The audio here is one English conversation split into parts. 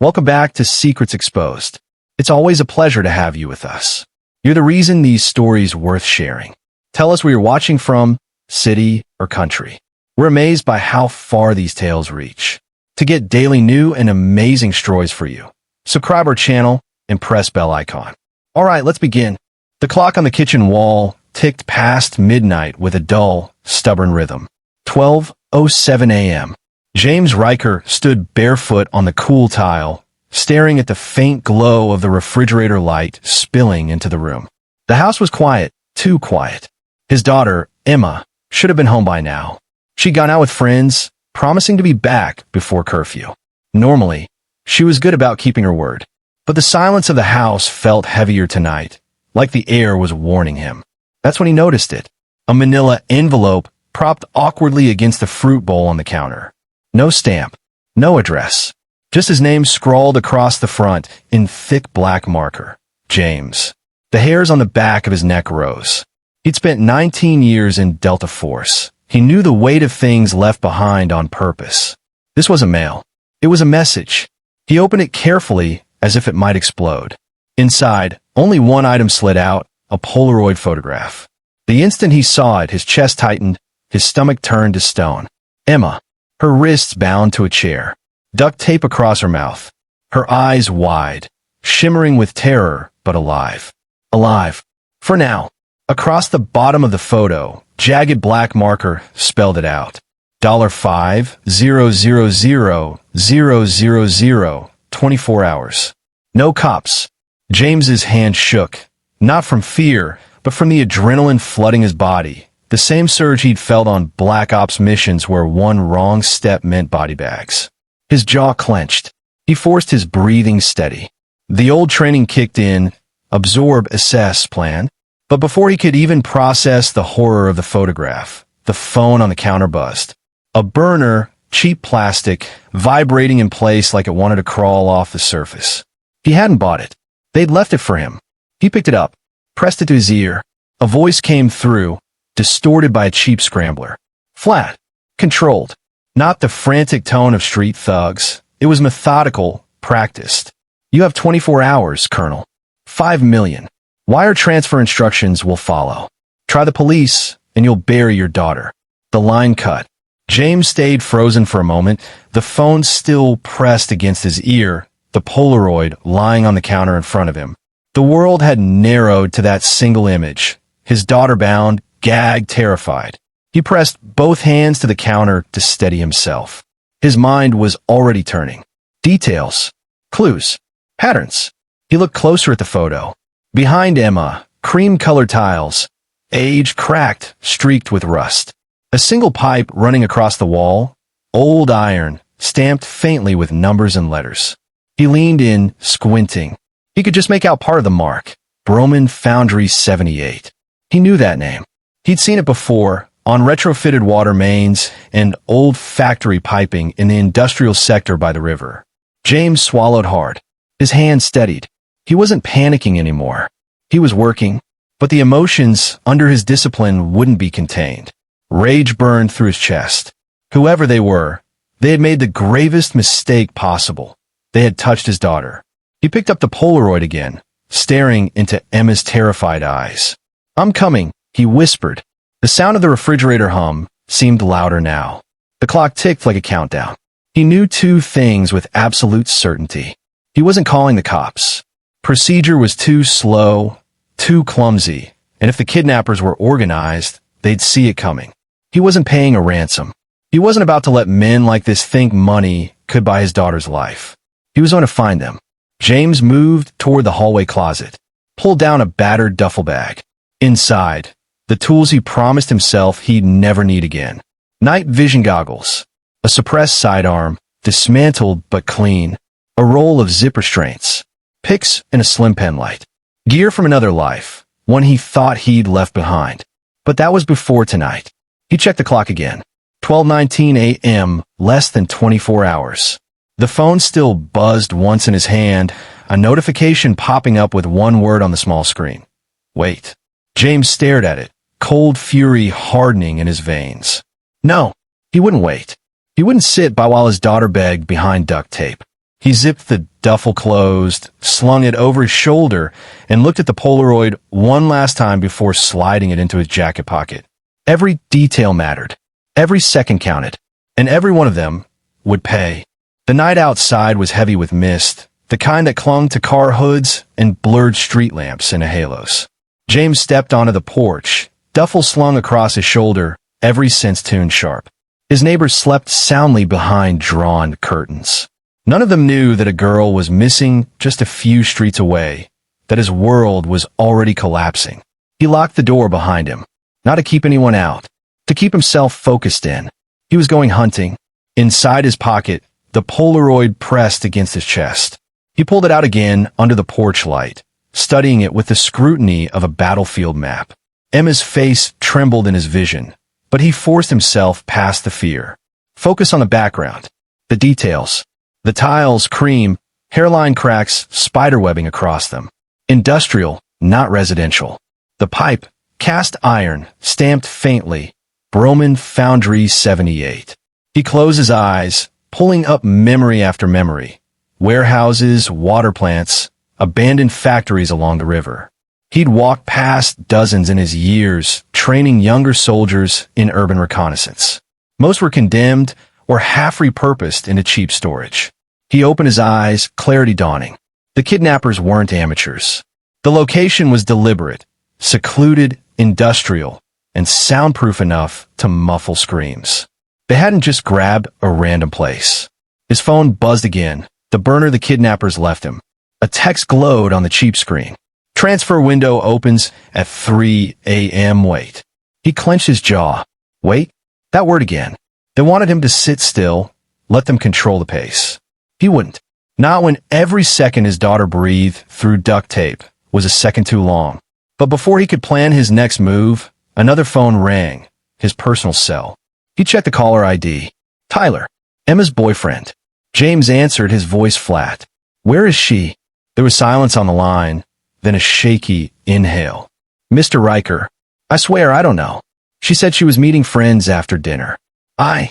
Welcome back to Secrets Exposed. It's always a pleasure to have you with us. You're the reason these stories worth sharing. Tell us where you're watching from, city or country. We're amazed by how far these tales reach. To get daily new and amazing stories for you, subscribe our channel and press bell icon. All right, let's begin. The clock on the kitchen wall ticked past midnight with a dull, stubborn rhythm. 12:07 a.m. James Riker stood barefoot on the cool tile, staring at the faint glow of the refrigerator light spilling into the room. The house was quiet, too quiet. His daughter, Emma, should have been home by now. She'd gone out with friends, promising to be back before curfew. Normally, she was good about keeping her word. But the silence of the house felt heavier tonight, like the air was warning him. That's when he noticed it. A manila envelope propped awkwardly against the fruit bowl on the counter. No stamp, no address. Just his name scrawled across the front in thick black marker. James. The hairs on the back of his neck rose. He'd spent 19 years in Delta Force. He knew the weight of things left behind on purpose. This wasn't mail. It was a message. He opened it carefully as if it might explode. Inside, only one item slid out, a Polaroid photograph. The instant he saw it, his chest tightened, his stomach turned to stone. Emma. Her wrists bound to a chair, duct tape across her mouth, her eyes wide, shimmering with terror, but alive. Alive. For now. Across the bottom of the photo, jagged black marker spelled it out. $5,000,000, 24 hours. No cops. James's hand shook, not from fear, but from the adrenaline flooding his body. The same surge he'd felt on Black Ops missions where one wrong step meant body bags. His jaw clenched. He forced his breathing steady. The old training kicked in, absorb, assess plan. But before he could even process the horror of the photograph, the phone on the counter buzzed. A burner, cheap plastic, vibrating in place like it wanted to crawl off the surface. He hadn't bought it. They'd left it for him. He picked it up, pressed it to his ear. A voice came through, distorted by a cheap scrambler. Flat. Controlled. Not the frantic tone of street thugs. It was methodical, practiced. You have 24 hours, Colonel. 5 million. Wire transfer instructions will follow. Try the police, and you'll bury your daughter. The line cut. James stayed frozen for a moment, the phone still pressed against his ear, the Polaroid lying on the counter in front of him. The world had narrowed to that single image. His daughter bound, gagged, terrified. He pressed both hands to the counter to steady himself. His mind was already turning. Details. Clues. Patterns. He looked closer at the photo. Behind Emma, cream-colored tiles. Age cracked, streaked with rust. A single pipe running across the wall. Old iron, stamped faintly with numbers and letters. He leaned in, squinting. He could just make out part of the mark. Broman Foundry 78. He knew that name. He'd seen it before, on retrofitted water mains and old factory piping in the industrial sector by the river. James swallowed hard. His hand steadied. He wasn't panicking anymore. He was working, but the emotions under his discipline wouldn't be contained. Rage burned through his chest. Whoever they were, they had made the gravest mistake possible. They had touched his daughter. He picked up the Polaroid again, staring into Emma's terrified eyes. I'm coming, he whispered. The sound of the refrigerator hum seemed louder now. The clock ticked like a countdown. He knew two things with absolute certainty. He wasn't calling the cops. Procedure was too slow, too clumsy, and if the kidnappers were organized, they'd see it coming. He wasn't paying a ransom. He wasn't about to let men like this think money could buy his daughter's life. He was going to find them. James moved toward the hallway closet, pulled down a battered duffel bag. Inside, the tools he promised himself he'd never need again. Night vision goggles, a suppressed sidearm, dismantled but clean, a roll of zip restraints, picks and a slim pen light. Gear from another life, one he thought he'd left behind. But that was before tonight. He checked the clock again. 12:19 a.m., less than 24 hours. The phone still buzzed once in his hand, a notification popping up with one word on the small screen. Wait. James stared at it, cold fury hardening in his veins. No, he wouldn't wait. He wouldn't sit by while his daughter begged behind duct tape. He zipped the duffel closed, slung it over his shoulder, and looked at the Polaroid one last time before sliding it into his jacket pocket. Every detail mattered. Every second counted. And every one of them would pay. The night outside was heavy with mist, the kind that clung to car hoods and blurred street lamps into halos. James stepped onto the porch, duffel slung across his shoulder, every sense tuned sharp. His neighbors slept soundly behind drawn curtains. None of them knew that a girl was missing just a few streets away, that his world was already collapsing. He locked the door behind him, not to keep anyone out, to keep himself focused in. He was going hunting. Inside his pocket, the Polaroid pressed against his chest. He pulled it out again under the porch light, studying it with the scrutiny of a battlefield map. Emma's face trembled in his vision, but he forced himself past the fear. Focus on the background, the details. The tiles, cream, hairline cracks, spiderwebbing across them. Industrial, not residential. The pipe, cast iron, stamped faintly, Broman Foundry 78. He closed his eyes, pulling up memory after memory. Warehouses, water plants, abandoned factories along the river. He'd walked past dozens in his years, training younger soldiers in urban reconnaissance. Most were condemned or half repurposed into cheap storage. He opened his eyes, clarity dawning. The kidnappers weren't amateurs. The location was deliberate, secluded, industrial, and soundproof enough to muffle screams. They hadn't just grabbed a random place. His phone buzzed again, the burner the kidnappers left him. A text glowed on the cheap screen. Transfer window opens at 3 a.m. Wait. He clenched his jaw. Wait? That word again. They wanted him to sit still, let them control the pace. He wouldn't. Not when every second his daughter breathed through duct tape was a second too long. But before he could plan his next move, another phone rang, his personal cell. He checked the caller ID. Tyler, Emma's boyfriend. James answered, his voice flat. Where is she? There was silence on the line, then a shaky inhale. Mr. Riker, I swear I don't know. She said she was meeting friends after dinner.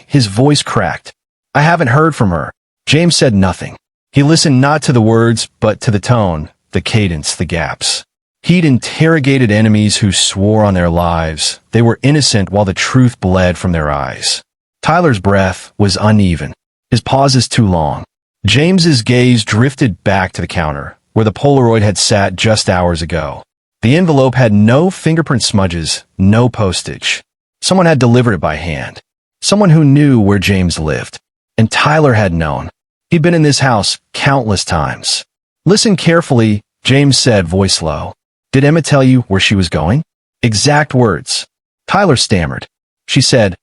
His voice cracked. I haven't heard from her. James said nothing. He listened not to the words, but to the tone, the cadence, the gaps. He'd interrogated enemies who swore on their lives. They were innocent while the truth bled from their eyes. Tyler's breath was uneven, his pauses too long. James's gaze drifted back to the counter, where the Polaroid had sat just hours ago. The envelope had no fingerprint smudges, no postage. Someone had delivered it by hand. Someone who knew where James lived. And Tyler had known. He'd been in this house countless times. Listen carefully, James said, voice low. Did Emma tell you where she was going? Exact words. Tyler stammered. She said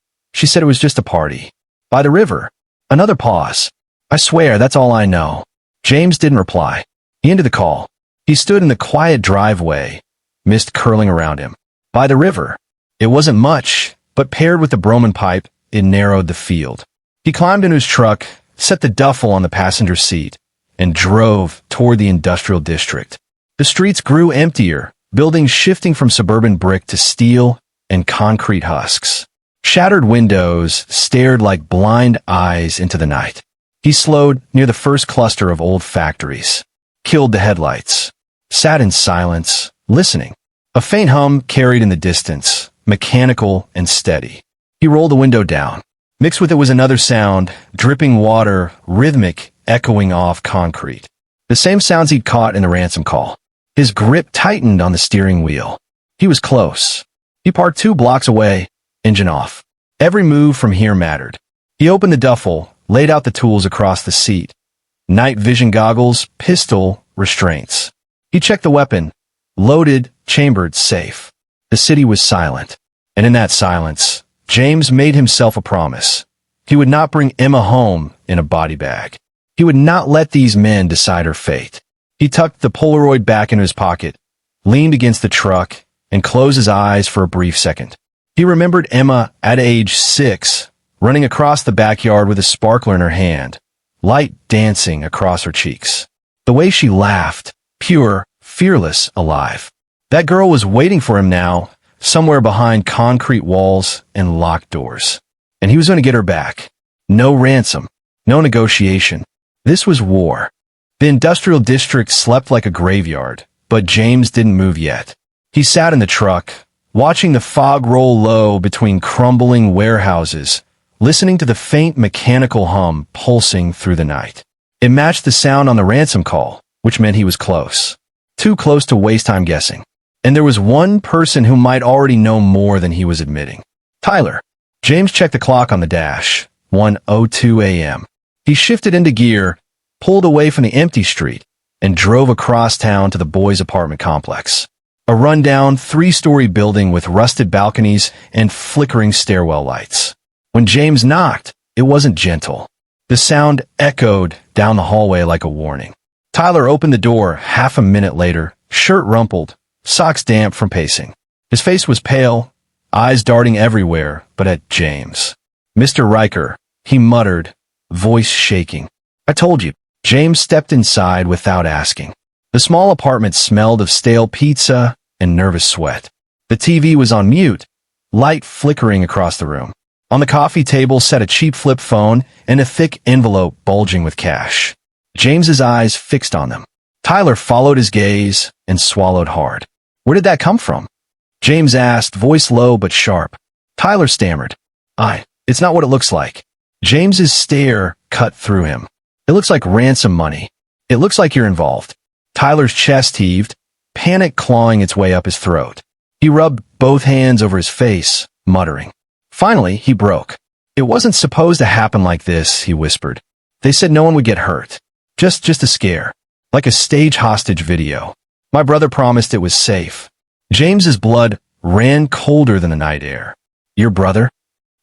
it was just a party. By the river. Another pause. I swear, that's all I know. James didn't reply. He ended the call. He stood in the quiet driveway, mist curling around him. By the river. It wasn't much, but paired with the Broman pipe, it narrowed the field. He climbed into his truck, set the duffel on the passenger seat, and drove toward the industrial district. The streets grew emptier, buildings shifting from suburban brick to steel and concrete husks. Shattered windows stared like blind eyes into the night. He slowed near the first cluster of old factories, killed the headlights, sat in silence, listening. A faint hum carried in the distance, mechanical and steady. He rolled the window down. Mixed with it was another sound, dripping water, rhythmic, echoing off concrete. The same sounds he'd caught in the ransom call. His grip tightened on the steering wheel. He was close. He parked 2 blocks away, engine off. Every move from here mattered. He opened the duffel, laid out the tools across the seat. Night vision goggles, pistol, restraints. He checked the weapon. Loaded, chambered, safe. The city was silent. And in that silence, James made himself a promise. He would not bring Emma home in a body bag. He would not let these men decide her fate. He tucked the Polaroid back into his pocket, leaned against the truck, and closed his eyes for a brief second. He remembered Emma at age 6, running across the backyard with a sparkler in her hand, light dancing across her cheeks. The way she laughed, pure, fearless, alive. That girl was waiting for him now, somewhere behind concrete walls and locked doors. And he was going to get her back. No ransom, no negotiation, This was war. The industrial district slept like a graveyard, but James didn't move yet. He sat in the truck, watching the fog roll low between crumbling warehouses, listening to the faint mechanical hum pulsing through the night. It matched the sound on the ransom call, which meant he was close. Too close to waste time guessing. And there was one person who might already know more than he was admitting. Tyler. James checked the clock on the dash. 1:02 a.m. He shifted into gear, pulled away from the empty street, and drove across town to the boys' apartment complex. A rundown, three-story building with rusted balconies and flickering stairwell lights. When James knocked, it wasn't gentle. The sound echoed down the hallway like a warning. Tyler opened the door half a minute later, shirt rumpled, socks damp from pacing. His face was pale, eyes darting everywhere but at James. "Mr. Riker," he muttered, voice shaking. "I told you." James stepped inside without asking. The small apartment smelled of stale pizza and nervous sweat. The TV was on mute, light flickering across the room. On the coffee table sat a cheap flip phone and a thick envelope bulging with cash. James's eyes fixed on them. Tyler followed his gaze and swallowed hard. "Where did that come from?" James asked, voice low but sharp. Tyler stammered. It's not what it looks like." James's stare cut through him. "It looks like ransom money. It looks like you're involved." Tyler's chest heaved, panic clawing its way up his throat. He rubbed both hands over his face, muttering. Finally, he broke. "It wasn't supposed to happen like this," he whispered. "They said no one would get hurt. Just a scare. Like a stage hostage video. My brother promised it was safe." James's blood ran colder than the night air. "Your brother?"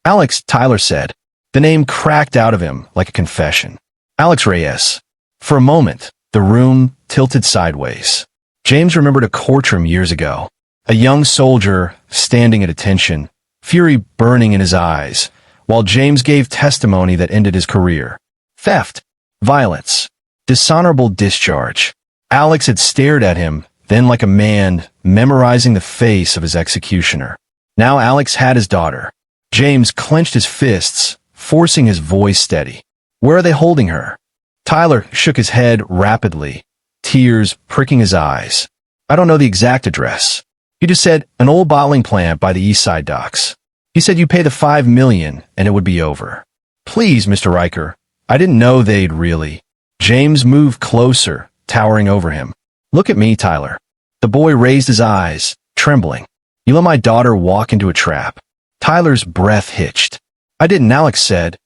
"Alex," Tyler said. The name cracked out of him like a confession. "Alex Reyes." For a moment, the room tilted sideways. James remembered a courtroom years ago. A young soldier standing at attention, fury burning in his eyes, while James gave testimony that ended his career. Theft, violence, dishonorable discharge. Alex had stared at him, then like a man memorizing the face of his executioner. Now Alex had his daughter. James clenched his fists, forcing his voice steady. "Where are they holding her?" Tyler shook his head rapidly, tears pricking his eyes. "I don't know the exact address. He just said an old bottling plant by the East Side docks. He said you pay the $5 million and it would be over." "Please, Mr. Riker, I didn't know they'd really." James moved closer, towering over him. "Look at me, Tyler." The boy raised his eyes, trembling. "You let my daughter walk into a trap." Tyler's breath hitched. "I didn't," Alex said.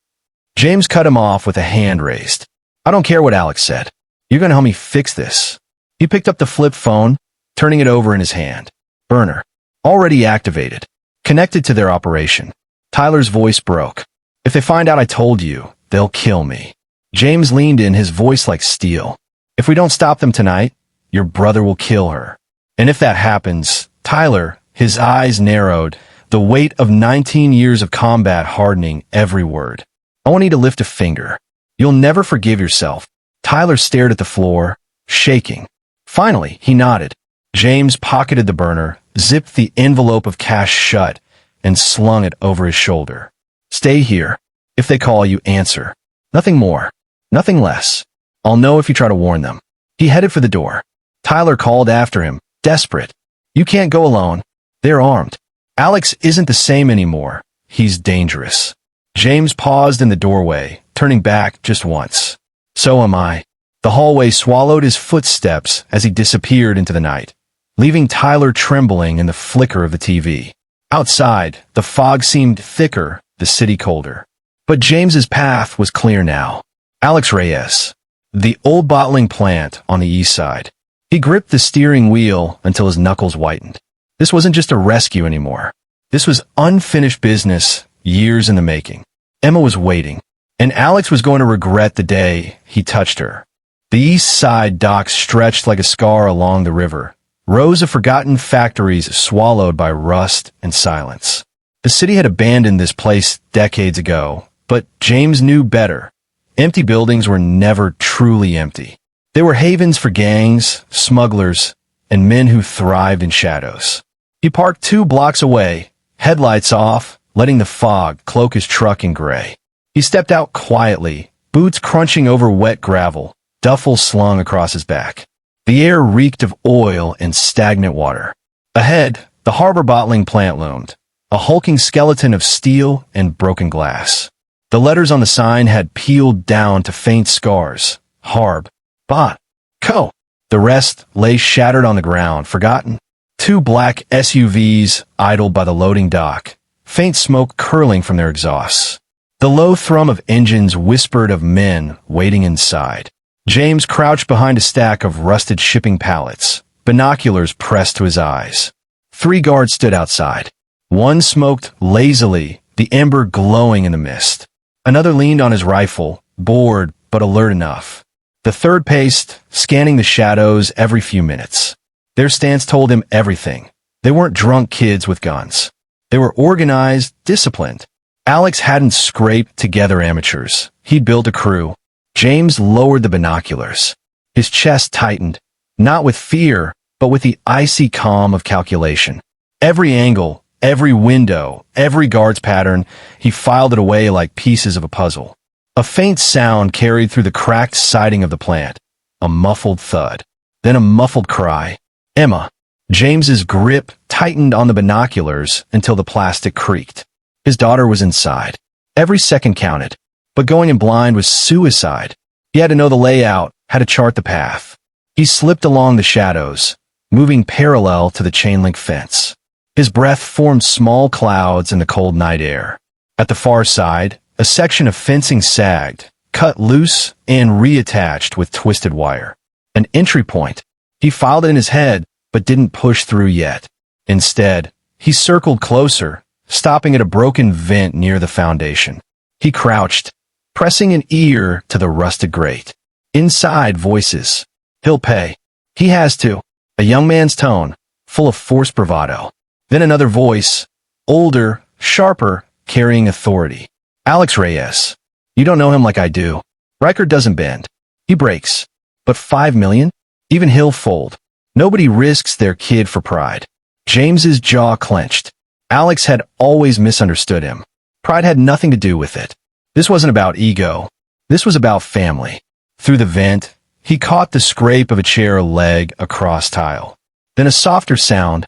James cut him off with a hand raised. "I don't care what Alex said. You're going to help me fix this." He picked up the flip phone, turning it over in his hand. Burner. Already activated. Connected to their operation. Tyler's voice broke. "If they find out I told you, they'll kill me." James leaned in, his voice like steel. "If we don't stop them tonight, your brother will kill her." And if that happens, Tyler, his eyes narrowed, the weight of 19 years of combat hardening every word. "I won't need to lift a finger. You'll never forgive yourself." Tyler stared at the floor, shaking. Finally, he nodded. James pocketed the burner, zipped the envelope of cash shut, and slung it over his shoulder. "Stay here. If they call you, answer. Nothing more. Nothing less. I'll know if you try to warn them." He headed for the door. Tyler called after him, desperate. "You can't go alone. They're armed. Alex isn't the same anymore. He's dangerous." James paused in the doorway, turning back just once. "So am I." The hallway swallowed his footsteps as he disappeared into the night, leaving Tyler trembling in the flicker of the TV. Outside, the fog seemed thicker, the city colder. But James's path was clear now. Alex Reyes. The old bottling plant on the east side. He gripped the steering wheel until his knuckles whitened. This wasn't just a rescue anymore. This was unfinished business, years in the making. Emma was waiting, and Alex was going to regret the day he touched her. The east side docks stretched like a scar along the river, rows of forgotten factories swallowed by rust and silence. The city had abandoned this place decades ago, but James knew better. Empty buildings were never truly empty. They were havens for gangs, smugglers, and men who thrived in shadows. He parked 2 blocks away, headlights off, letting the fog cloak his truck in gray. He stepped out quietly, boots crunching over wet gravel, duffel slung across his back. The air reeked of oil and stagnant water. Ahead, the harbor bottling plant loomed, a hulking skeleton of steel and broken glass. The letters on the sign had peeled down to faint scars. Harb. Bot. Co. The rest lay shattered on the ground, forgotten. Two black SUVs idled by the loading dock, faint smoke curling from their exhausts. The low thrum of engines whispered of men waiting inside. James crouched behind a stack of rusted shipping pallets, binoculars pressed to his eyes. 3 guards stood outside. One smoked lazily, the ember glowing in the mist. Another leaned on his rifle, bored but alert enough. The third paced, scanning the shadows every few minutes. Their stance told him everything. They weren't drunk kids with guns. They were organized, disciplined. Alex hadn't scraped together amateurs. He'd built a crew. James lowered the binoculars. His chest tightened, not with fear, but with the icy calm of calculation. Every angle, every window, every guard's pattern, he filed it away like pieces of a puzzle. A faint sound carried through the cracked siding of the plant. A muffled thud. Then a muffled cry. Emma. James's grip tightened on the binoculars until the plastic creaked. His daughter was inside. Every second counted. But going in blind was suicide. He had to know the layout, had to chart the path. He slipped along the shadows, moving parallel to the chain-link fence. His breath formed small clouds in the cold night air. At the far side, a section of fencing sagged, cut loose and reattached with twisted wire. An entry point. He filed it in his head, but didn't push through yet. Instead, he circled closer, stopping at a broken vent near the foundation. He crouched, pressing an ear to the rusted grate. Inside, voices. He'll pay. He has to. A young man's tone, full of forced bravado. Then another voice, older, sharper, carrying authority. Alex Reyes. You don't know him like I do. Riker doesn't bend. He breaks. But 5 million? Even he'll fold. Nobody risks their kid for pride. James's jaw clenched. Alex had always misunderstood him. Pride had nothing to do with it. This wasn't about ego. This was about family. Through the vent, he caught the scrape of a chair leg across tile. Then a softer sound,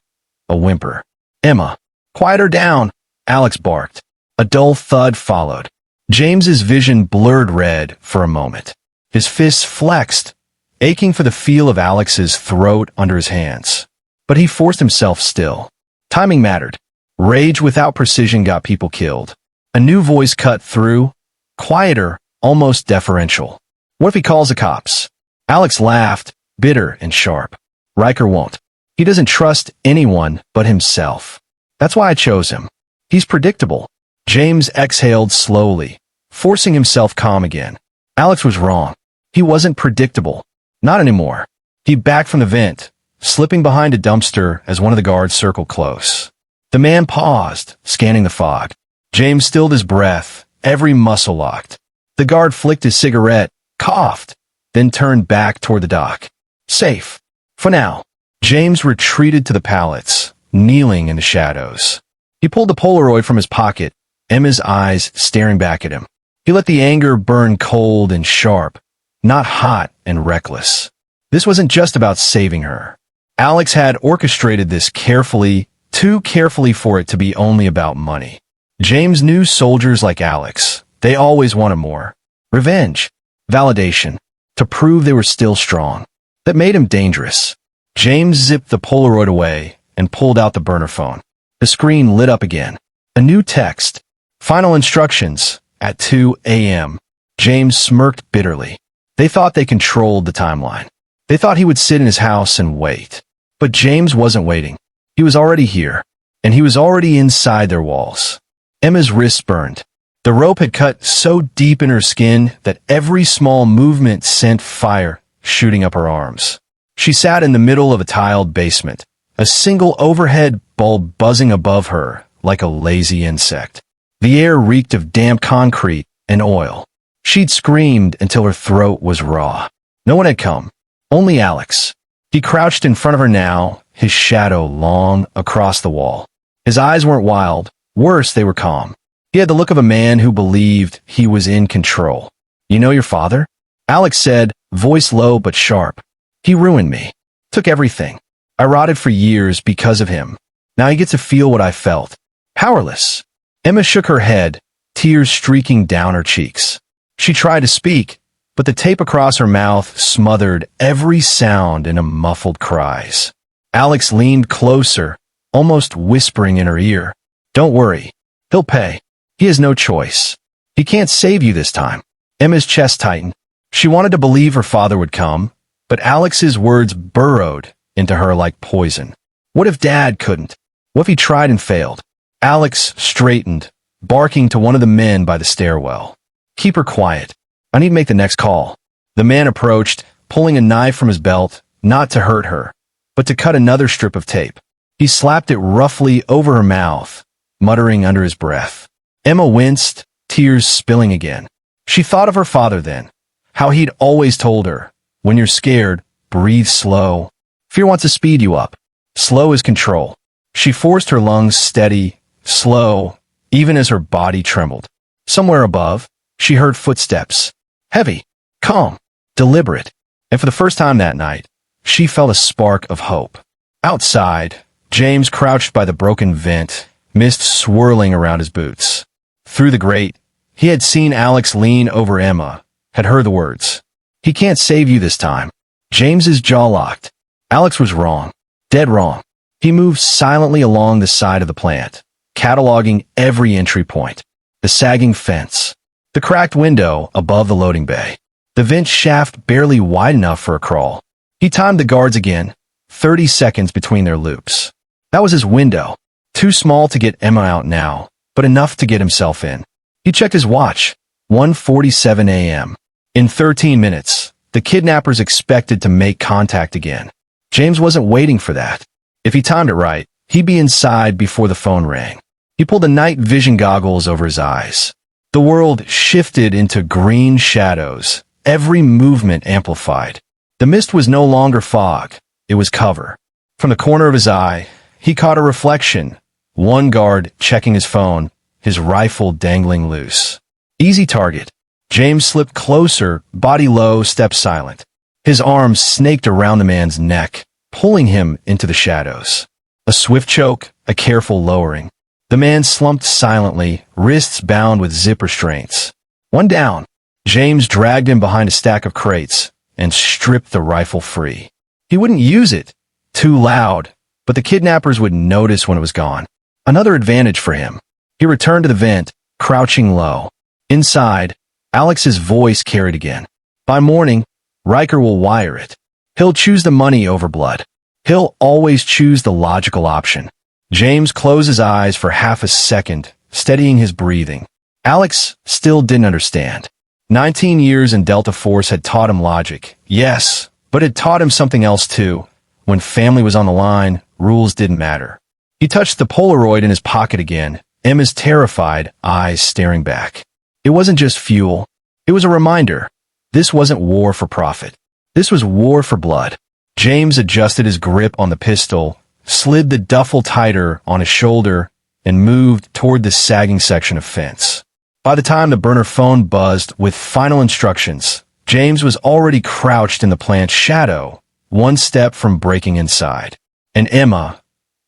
a whimper. Emma. Quiet her down, Alex barked. A dull thud followed. James's vision blurred red for a moment. His fists flexed, aching for the feel of Alex's throat under his hands. But he forced himself still. Timing mattered. Rage without precision got people killed. A new voice cut through, quieter, almost deferential. What if he calls the cops? Alex laughed, bitter and sharp. Riker won't. He doesn't trust anyone but himself. That's why I chose him. He's predictable. James exhaled slowly, forcing himself calm again. Alex was wrong. He wasn't predictable. Not anymore. He backed from the vent, slipping behind a dumpster as one of the guards circled close. The man paused, scanning the fog. James stilled his breath, every muscle locked. The guard flicked his cigarette, coughed, then turned back toward the dock. Safe. For now. James retreated to the pallets, kneeling in the shadows. He pulled the Polaroid from his pocket, Emma's eyes staring back at him. He let the anger burn cold and sharp, not hot and reckless. This wasn't just about saving her. Alex had orchestrated this carefully, too carefully for it to be only about money. James knew soldiers like Alex. They always wanted more. Revenge. Validation. To prove they were still strong. That made him dangerous. James zipped the Polaroid away and pulled out the burner phone. The screen lit up again. A new text. Final instructions. At 2 a.m. James smirked bitterly. They thought they controlled the timeline. They thought he would sit in his house and wait. But James wasn't waiting. He was already here. And he was already inside their walls. Emma's wrists burned. The rope had cut so deep in her skin that every small movement sent fire shooting up her arms. She sat in the middle of a tiled basement, a single overhead bulb buzzing above her like a lazy insect. The air reeked of damp concrete and oil. She'd screamed until her throat was raw. No one had come. Only Alex. He crouched in front of her now, his shadow long across the wall. His eyes weren't wild. Worse, they were calm. He had the look of a man who believed he was in control. "You know your father?" Alex said, voice low but sharp. "He ruined me. Took everything. I rotted for years because of him. Now he gets to feel what I felt. Powerless." Emma shook her head, tears streaking down her cheeks. She tried to speak, but the tape across her mouth smothered every sound in muffled cries. Alex leaned closer, almost whispering in her ear, "Don't worry. He'll pay. He has no choice. He can't save you this time." Emma's chest tightened. She wanted to believe her father would come, but Alex's words burrowed into her like poison. What if Dad couldn't? What if he tried and failed? Alex straightened, barking to one of the men by the stairwell. "Keep her quiet. I need to make the next call." The man approached, pulling a knife from his belt, not to hurt her, but to cut another strip of tape. He slapped it roughly over her mouth, muttering under his breath. Emma winced, tears spilling again. She thought of her father then, how he'd always told her, "When you're scared, breathe slow. Fear wants to speed you up. Slow is control." She forced her lungs steady, slow, even as her body trembled. Somewhere above, she heard footsteps. Heavy, calm, deliberate. And for the first time that night, she felt a spark of hope. Outside, James crouched by the broken vent, mist swirling around his boots. Through the grate, he had seen Alex lean over Emma, had heard the words. "He can't save you this time." James's jaw locked. Alex was wrong. Dead wrong. He moved silently along the side of the plant, cataloging every entry point. The sagging fence. The cracked window above the loading bay. The vent shaft barely wide enough for a crawl. He timed the guards again, 30 seconds between their loops. That was his window. Too small to get Emma out now, but enough to get himself in. He checked his watch. 1:47 a.m. In 13 minutes, the kidnappers expected to make contact again. James wasn't waiting for that. If he timed it right, he'd be inside before the phone rang. He pulled the night vision goggles over his eyes. The world shifted into green shadows, every movement amplified. The mist was no longer fog, it was cover. From the corner of his eye, he caught a reflection, one guard checking his phone, his rifle dangling loose. Easy target. James slipped closer, body low, step silent. His arms snaked around the man's neck, pulling him into the shadows. A swift choke, a careful lowering. The man slumped silently, wrists bound with zip restraints. One down. James dragged him behind a stack of crates and stripped the rifle free. He wouldn't use it. Too loud, but the kidnappers would notice when it was gone. Another advantage for him. He returned to the vent, crouching low. Inside, Alex's voice carried again. By morning, Riker will wire it. He'll choose the money over blood. He'll always choose the logical option. James closed his eyes for half a second, steadying his breathing. Alex still didn't understand. 19 years in Delta Force had taught him logic, yes, but it taught him something else too. When family was on the line, rules didn't matter. He touched the Polaroid in his pocket again, Emma's terrified eyes staring back. It wasn't just fuel. It was a reminder. This wasn't war for profit. This was war for blood. James adjusted his grip on the pistol, slid the duffel tighter on his shoulder, and moved toward the sagging section of fence. By the time the burner phone buzzed with final instructions, James was already crouched in the plant's shadow, one step from breaking inside. And Emma,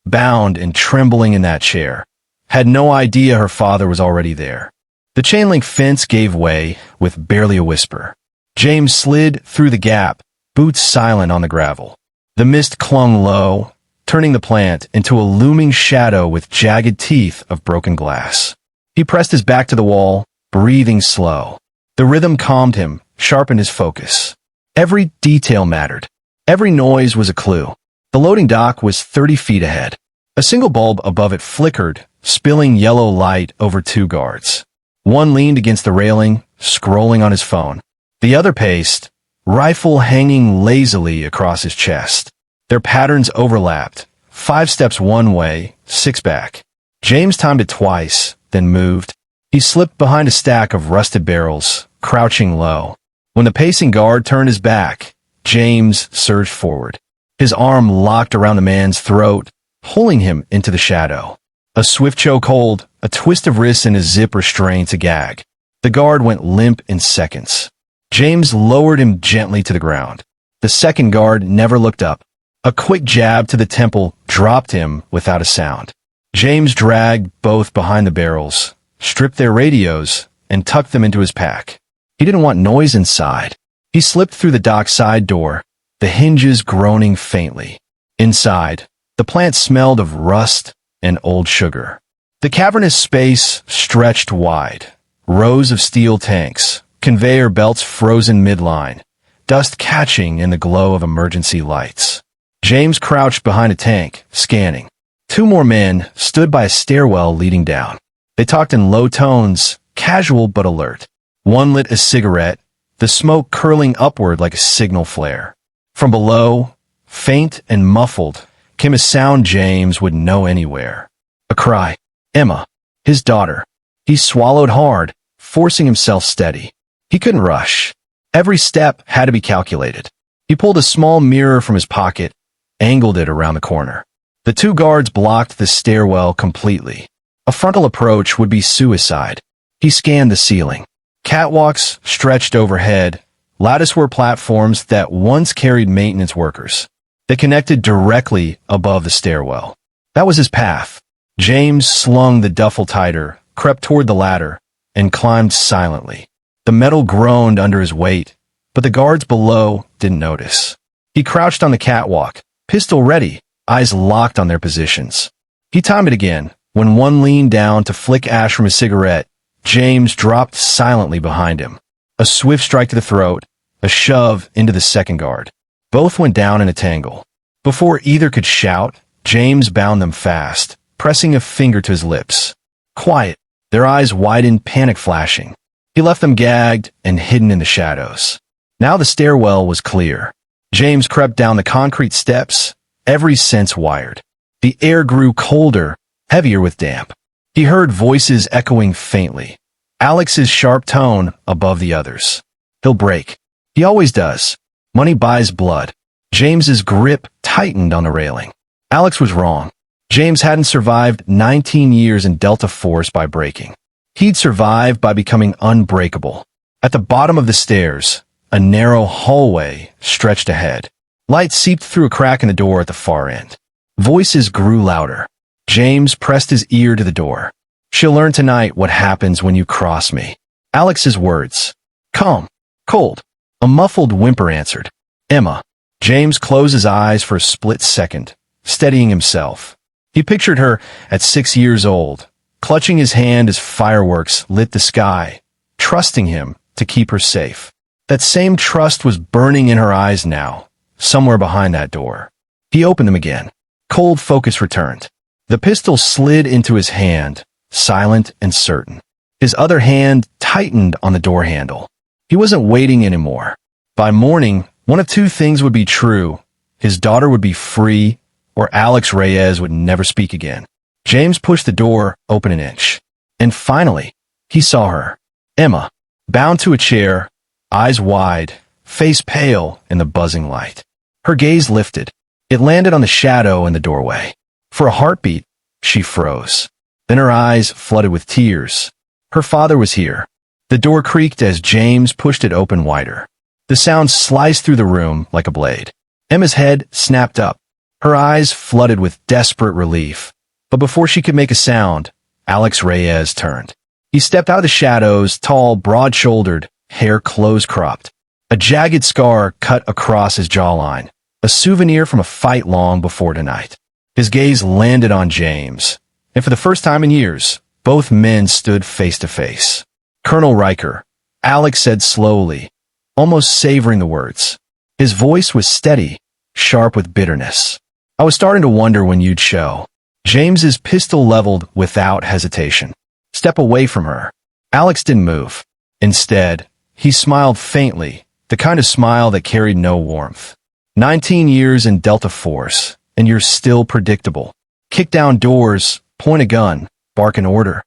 bound and trembling in that chair, had no idea her father was already there. The chain-link fence gave way with barely a whisper. James slid through the gap, boots silent on the gravel. The mist clung low, turning the plant into a looming shadow with jagged teeth of broken glass. He pressed his back to the wall, breathing slow. The rhythm calmed him, sharpened his focus. Every detail mattered. Every noise was a clue. The loading dock was 30 feet ahead. A single bulb above it flickered, spilling yellow light over two guards. One leaned against the railing, scrolling on his phone. The other paced, rifle hanging lazily across his chest. Their patterns overlapped, 5 steps one way, 6 back. James timed it twice, then moved. He slipped behind a stack of rusted barrels, crouching low. When the pacing guard turned his back, James surged forward. His arm locked around the man's throat, pulling him into the shadow. A swift chokehold, a twist of wrists and his zip restraints a gag. The guard went limp in seconds. James lowered him gently to the ground. The second guard never looked up. A quick jab to the temple dropped him without a sound. James dragged both behind the barrels, stripped their radios, and tucked them into his pack. He didn't want noise inside. He slipped through the dock side door, the hinges groaning faintly. Inside, the plant smelled of rust and old sugar. The cavernous space stretched wide. Rows of steel tanks, conveyor belts frozen midline, dust catching in the glow of emergency lights. James crouched behind a tank, scanning. Two more men stood by a stairwell leading down. They talked in low tones, casual but alert. One lit a cigarette, the smoke curling upward like a signal flare. From below, faint and muffled, came a sound James would know anywhere. A cry. Emma, his daughter. He swallowed hard, forcing himself steady. He couldn't rush. Every step had to be calculated. He pulled a small mirror from his pocket, angled it around the corner. The two guards blocked the stairwell completely. A frontal approach would be suicide. He scanned the ceiling. Catwalks stretched overhead, latticework platforms that once carried maintenance workers. They connected directly above the stairwell. That was his path. James slung the duffel tighter, crept toward the ladder, and climbed silently. The metal groaned under his weight, but the guards below didn't notice. He crouched on the catwalk, pistol ready, eyes locked on their positions. He timed it again. When one leaned down to flick ash from his cigarette, James dropped silently behind him. A swift strike to the throat, a shove into the second guard. Both went down in a tangle. Before either could shout, James bound them fast, pressing a finger to his lips. Quiet, their eyes widened, panic flashing. He left them gagged and hidden in the shadows. Now the stairwell was clear. James crept down the concrete steps, every sense wired. The air grew colder, heavier with damp. He heard voices echoing faintly. Alex's sharp tone above the others. He'll break. He always does. Money buys blood. James's grip tightened on the railing. Alex was wrong. James hadn't survived 19 years in Delta Force by breaking. He'd survived by becoming unbreakable. At the bottom of the stairs, a narrow hallway stretched ahead. Light seeped through a crack in the door at the far end. Voices grew louder. James pressed his ear to the door. She'll learn tonight what happens when you cross me. Alex's words. Calm. Cold. A muffled whimper answered. Emma. James closed his eyes for a split second, steadying himself. He pictured her at 6 years old, clutching his hand as fireworks lit the sky, trusting him to keep her safe. That same trust was burning in her eyes now, somewhere behind that door. He opened them again. Cold focus returned. The pistol slid into his hand, silent and certain. His other hand tightened on the door handle. He wasn't waiting anymore. By morning, one of two things would be true. His daughter would be free, or Alex Reyes would never speak again. James pushed the door open an inch. And finally, he saw her. Emma, bound to a chair, eyes wide, face pale in the buzzing light. Her gaze lifted. It landed on the shadow in the doorway. For a heartbeat, she froze. Then her eyes flooded with tears. Her father was here. The door creaked as James pushed it open wider. The sound sliced through the room like a blade. Emma's head snapped up. Her eyes flooded with desperate relief. But before she could make a sound, Alex Reyes turned. He stepped out of the shadows, tall, broad-shouldered, hair close-cropped. A jagged scar cut across his jawline, a souvenir from a fight long before tonight. His gaze landed on James, and for the first time in years, both men stood face to face. Colonel Riker, Alex said slowly, almost savoring the words. His voice was steady, sharp with bitterness. I was starting to wonder when you'd show. James's pistol leveled without hesitation. Step away from her. Alex didn't move. Instead, he smiled faintly, the kind of smile that carried no warmth. 19 years in Delta Force, and you're still predictable. Kick down doors, point a gun, bark an order.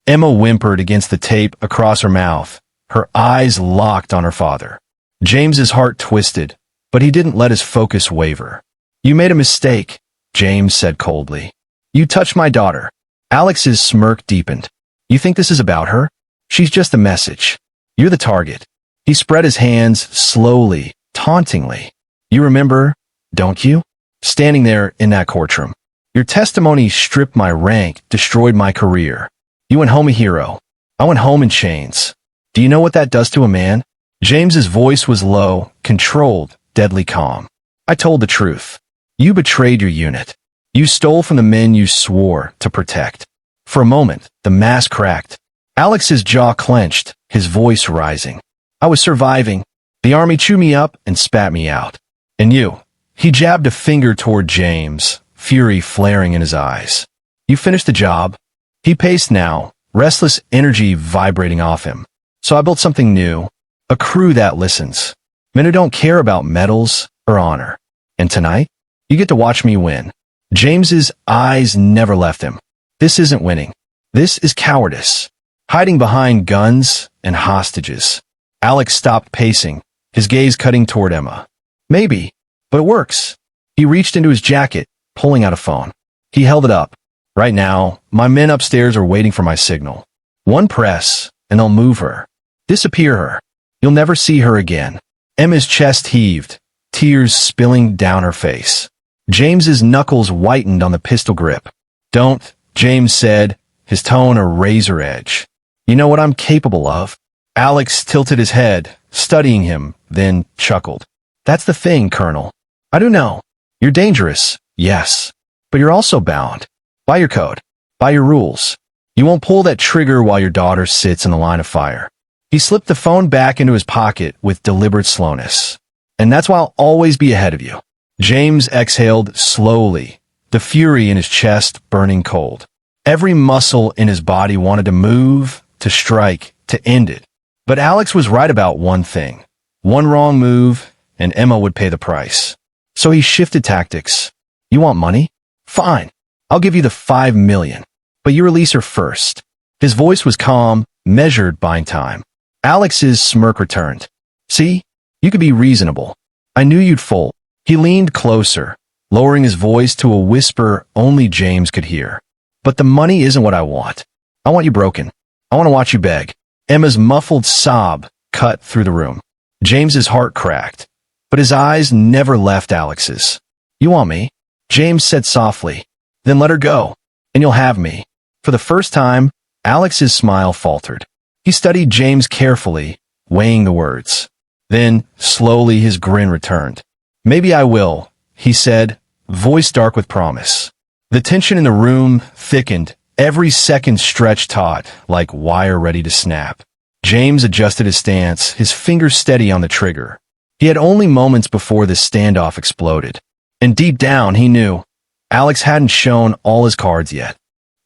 Emma whimpered against the tape across her mouth, her eyes locked on her father. James's heart twisted, but he didn't let his focus waver. You made a mistake, James said coldly. You touched my daughter. Alex's smirk deepened. You think this is about her? She's just a message. You're the target. He spread his hands slowly, tauntingly. You remember, don't you? Standing there in that courtroom. Your testimony stripped my rank, destroyed my career. You went home a hero. I went home in chains. Do you know what that does to a man? James's voice was low, controlled, deadly calm. I told the truth. You betrayed your unit. You stole from the men you swore to protect. For a moment, the mask cracked. Alex's jaw clenched, his voice rising. I was surviving. The army chewed me up and spat me out. And you? He jabbed a finger toward James, fury flaring in his eyes. You finished the job. He paced now, restless energy vibrating off him. So I built something new, a crew that listens. Men who don't care about medals or honor. And tonight, you get to watch me win. James's eyes never left him. This isn't winning. This is cowardice. Hiding behind guns and hostages. Alex stopped pacing, his gaze cutting toward Emma. Maybe, but it works. He reached into his jacket, pulling out a phone. He held it up. Right now, my men upstairs are waiting for my signal. One press, and they'll move her. Disappear her. You'll never see her again. Emma's chest heaved, tears spilling down her face. James's knuckles whitened on the pistol grip. Don't, James said, his tone a razor edge. You know what I'm capable of? Alex tilted his head, studying him, then chuckled. That's the thing, Colonel. I do know. You're dangerous, yes. But you're also bound. By your code. By your rules. You won't pull that trigger while your daughter sits in the line of fire. He slipped the phone back into his pocket with deliberate slowness. And that's why I'll always be ahead of you. James exhaled slowly, the fury in his chest burning cold. Every muscle in his body wanted to move, to strike, to end it. But Alex was right about one thing. One wrong move, and Emma would pay the price. So he shifted tactics. You want money? Fine. I'll give you the 5 million. But you release her first. His voice was calm, measured, buying time. Alex's smirk returned. See? You could be reasonable. I knew you'd fold. He leaned closer, lowering his voice to a whisper only James could hear. But the money isn't what I want. I want you broken. I want to watch you beg. Emma's muffled sob cut through the room. James's heart cracked, but his eyes never left Alex's. You want me? James said softly. Then let her go, and you'll have me. For the first time, Alex's smile faltered. He studied James carefully, weighing the words. Then, slowly, his grin returned. Maybe I will, he said, voice dark with promise. The tension in the room thickened, every second stretched taut, like wire ready to snap. James adjusted his stance, his fingers steady on the trigger. He had only moments before this standoff exploded. And deep down, he knew Alex hadn't shown all his cards yet.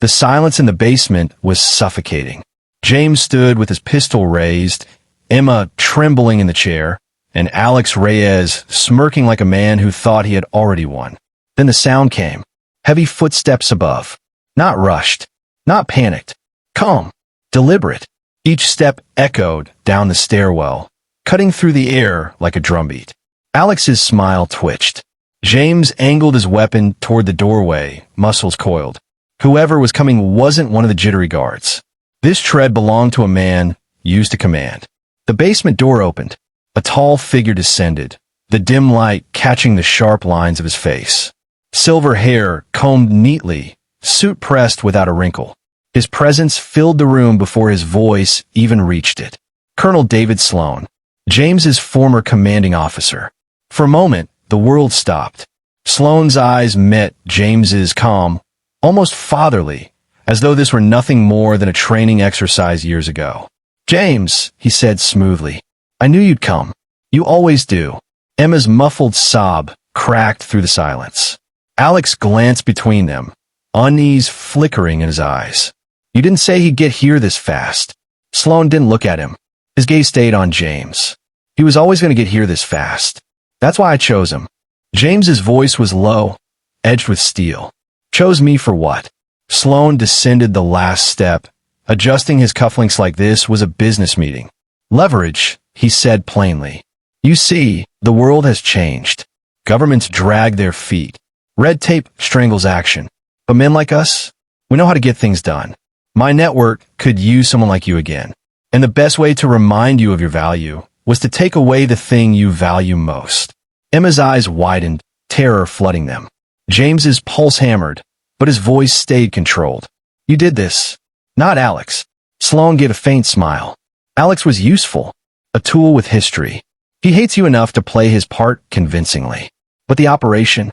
The silence in the basement was suffocating. James stood with his pistol raised, Emma trembling in the chair, and Alex Reyes smirking like a man who thought he had already won. Then the sound came. Heavy footsteps above. Not rushed. Not panicked. Calm. Deliberate. Each step echoed down the stairwell, cutting through the air like a drumbeat. Alex's smile twitched. James angled his weapon toward the doorway, muscles coiled. Whoever was coming wasn't one of the jittery guards. This tread belonged to a man used to command. The basement door opened. A tall figure descended, the dim light catching the sharp lines of his face. Silver hair combed neatly, suit pressed without a wrinkle. His presence filled the room before his voice even reached it. Colonel David Sloan, James's former commanding officer. For a moment, the world stopped. Sloan's eyes met James's calm, almost fatherly, as though this were nothing more than a training exercise years ago. James, he said smoothly, I knew you'd come. You always do. Emma's muffled sob cracked through the silence. Alex glanced between them, unease flickering in his eyes. You didn't say he'd get here this fast. Sloan didn't look at him. His gaze stayed on James. He was always going to get here this fast. That's why I chose him. James's voice was low, edged with steel. Chose me for what? Sloan descended the last step. Adjusting his cufflinks like this was a business meeting. Leverage, he said plainly. You see, the world has changed. Governments drag their feet. Red tape strangles action. But men like us, we know how to get things done. My network could use someone like you again. And the best way to remind you of your value was to take away the thing you value most. Emma's eyes widened, terror flooding them. James's pulse hammered, but his voice stayed controlled. You did this. Not Alex. Sloane gave a faint smile. Alex was useful, a tool with history. He hates you enough to play his part convincingly. But the operation?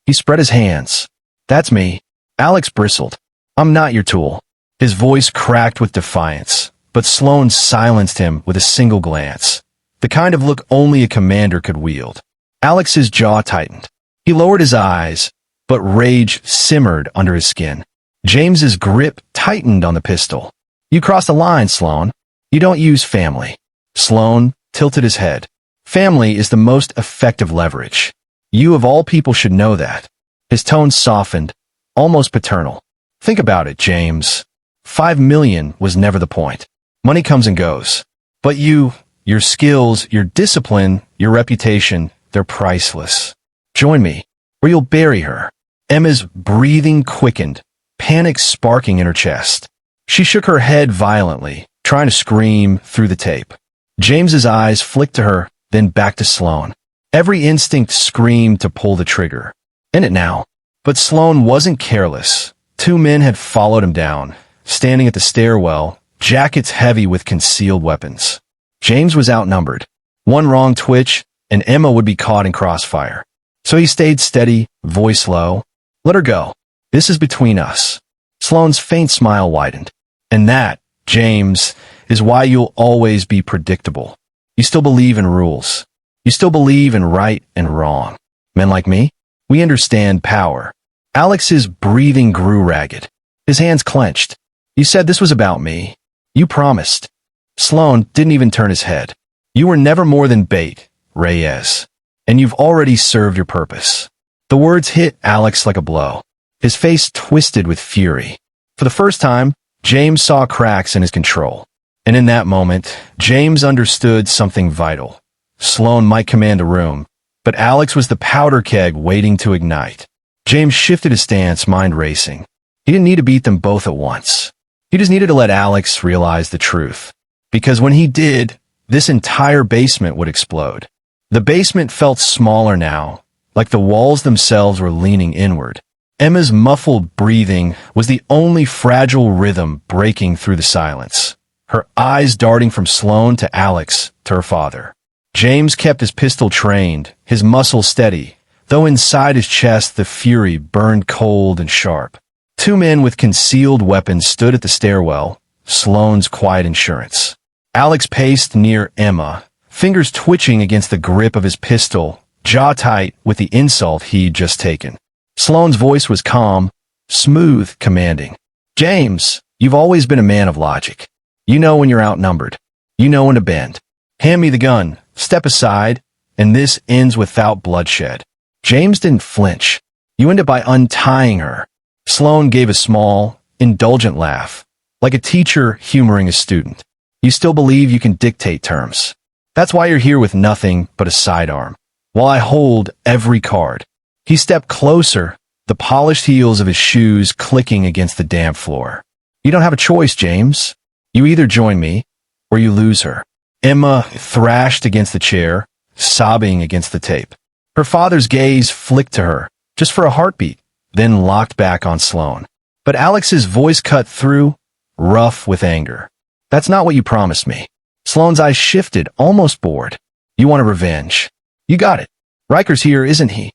He spread his hands. That's me. Alex bristled. I'm not your tool. His voice cracked with defiance, but Sloane silenced him with a single glance. The kind of look only a commander could wield. Alex's jaw tightened. He lowered his eyes, but rage simmered under his skin. James's grip tightened on the pistol. You crossed the line, Sloane. You don't use family. Sloane tilted his head. Family is the most effective leverage. You of all people should know that. His tone softened, almost paternal. Think about it, James. 5 million was never the point. Money comes and goes. But you, your skills, your discipline, your reputation, they're priceless. Join me, or you'll bury her. Emma's breathing quickened, panic sparking in her chest. She shook her head violently, trying to scream through the tape. James's eyes flicked to her, then back to Sloane. Every instinct screamed to pull the trigger. In it now. But Sloane wasn't careless. 2 men had followed him down, standing at the stairwell, jackets heavy with concealed weapons. James was outnumbered. One wrong twitch, and Emma would be caught in crossfire. So he stayed steady, voice low. Let her go. This is between us. Sloane's faint smile widened. And that, James, is why you'll always be predictable. You still believe in rules. You still believe in right and wrong. Men like me, we understand power. Alex's breathing grew ragged. His hands clenched. You said this was about me. You promised. Sloane didn't even turn his head. You were never more than bait, Reyes. And you've already served your purpose. The words hit Alex like a blow. His face twisted with fury. For the first time, James saw cracks in his control. And in that moment, James understood something vital. Sloane might command a room, but Alex was the powder keg waiting to ignite. James shifted his stance, mind racing. He didn't need to beat them both at once. He just needed to let Alex realize the truth. Because when he did, this entire basement would explode. The basement felt smaller now, like the walls themselves were leaning inward. Emma's muffled breathing was the only fragile rhythm breaking through the silence, her eyes darting from Sloane to Alex to her father. James kept his pistol trained, his muscles steady, though inside his chest the fury burned cold and sharp. 2 men with concealed weapons stood at the stairwell, Sloane's quiet insurance. Alex paced near Emma, fingers twitching against the grip of his pistol, jaw tight with the insult he'd just taken. Sloane's voice was calm, smooth, commanding. James, you've always been a man of logic. You know when you're outnumbered. You know when to bend. Hand me the gun, step aside, and this ends without bloodshed. James didn't flinch. You ended by untying her. Sloane gave a small, indulgent laugh, like a teacher humoring a student. You still believe you can dictate terms. That's why you're here with nothing but a sidearm, while I hold every card. He stepped closer, the polished heels of his shoes clicking against the damp floor. You don't have a choice, James. You either join me, or you lose her. Emma thrashed against the chair, sobbing against the tape. Her father's gaze flicked to her, just for a heartbeat, then locked back on Sloane. But Alex's voice cut through, rough with anger. That's not what you promised me. Sloane's eyes shifted, almost bored. You want a revenge. You got it. Riker's here, isn't he?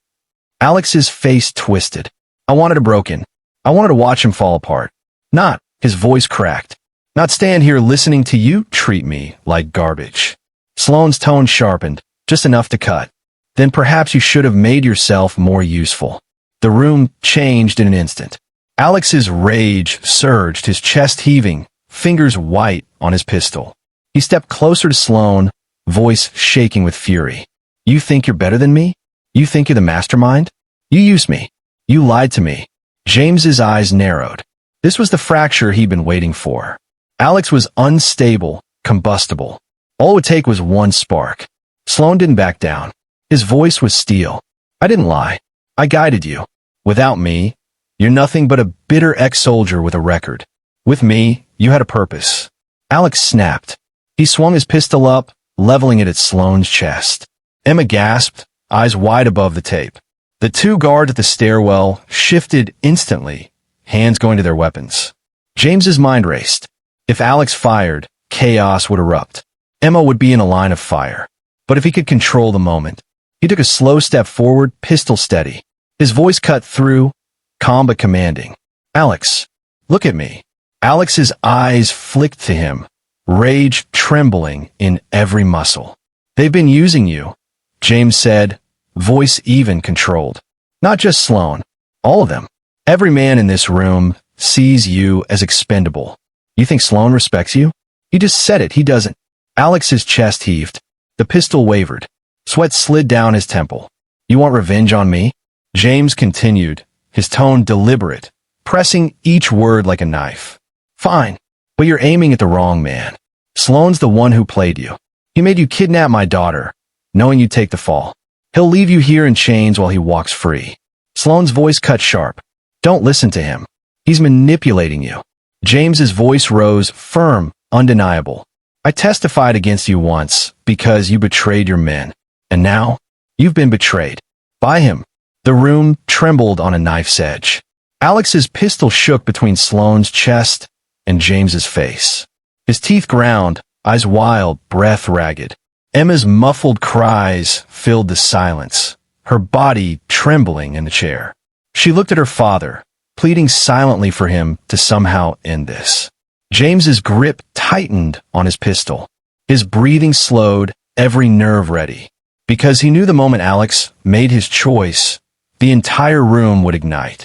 Alex's face twisted. I wanted him broken. I wanted to watch him fall apart. Not, his voice cracked. Not stand here listening to you treat me like garbage. Sloane's tone sharpened, just enough to cut. Then perhaps you should have made yourself more useful. The room changed in an instant. Alex's rage surged, his chest heaving, fingers white on his pistol. He stepped closer to Sloane, voice shaking with fury. You think you're better than me? You think you're the mastermind? You used me. You lied to me. James's eyes narrowed. This was the fracture he'd been waiting for. Alex was unstable, combustible. All it would take was one spark. Sloane didn't back down. His voice was steel. I didn't lie. I guided you. Without me, you're nothing but a bitter ex-soldier with a record. With me, you had a purpose. Alex snapped. He swung his pistol up, leveling it at Sloane's chest. Emma gasped, eyes wide above the tape. The two guards at the stairwell shifted instantly, hands going to their weapons. James's mind raced. If Alex fired, chaos would erupt. Emma would be in a line of fire. But if he could control the moment, he took a slow step forward, pistol steady. His voice cut through, calm but commanding. Alex, look at me. Alex's eyes flicked to him, rage trembling in every muscle. They've been using you, James said, voice even controlled. Not just Sloane, all of them. Every man in this room sees you as expendable. You think Sloane respects you? You just said it, he doesn't. Alex's chest heaved. The pistol wavered. Sweat slid down his temple. You want revenge on me? James continued, his tone deliberate, pressing each word like a knife. Fine, but you're aiming at the wrong man. Sloane's the one who played you. He made you kidnap my daughter, knowing you'd take the fall. He'll leave you here in chains while he walks free. Sloane's voice cut sharp. Don't listen to him. He's manipulating you. James's voice rose, firm, undeniable. I testified against you once because you betrayed your men. And now, you've been betrayed. By him. The room trembled on a knife's edge. Alex's pistol shook between Sloane's chest and James's face. His teeth ground, eyes wild, breath ragged. Emma's muffled cries filled the silence, her body trembling in the chair. She looked at her father, pleading silently for him to somehow end this. James's grip tightened on his pistol. His breathing slowed, every nerve ready. Because he knew the moment Alex made his choice, the entire room would ignite.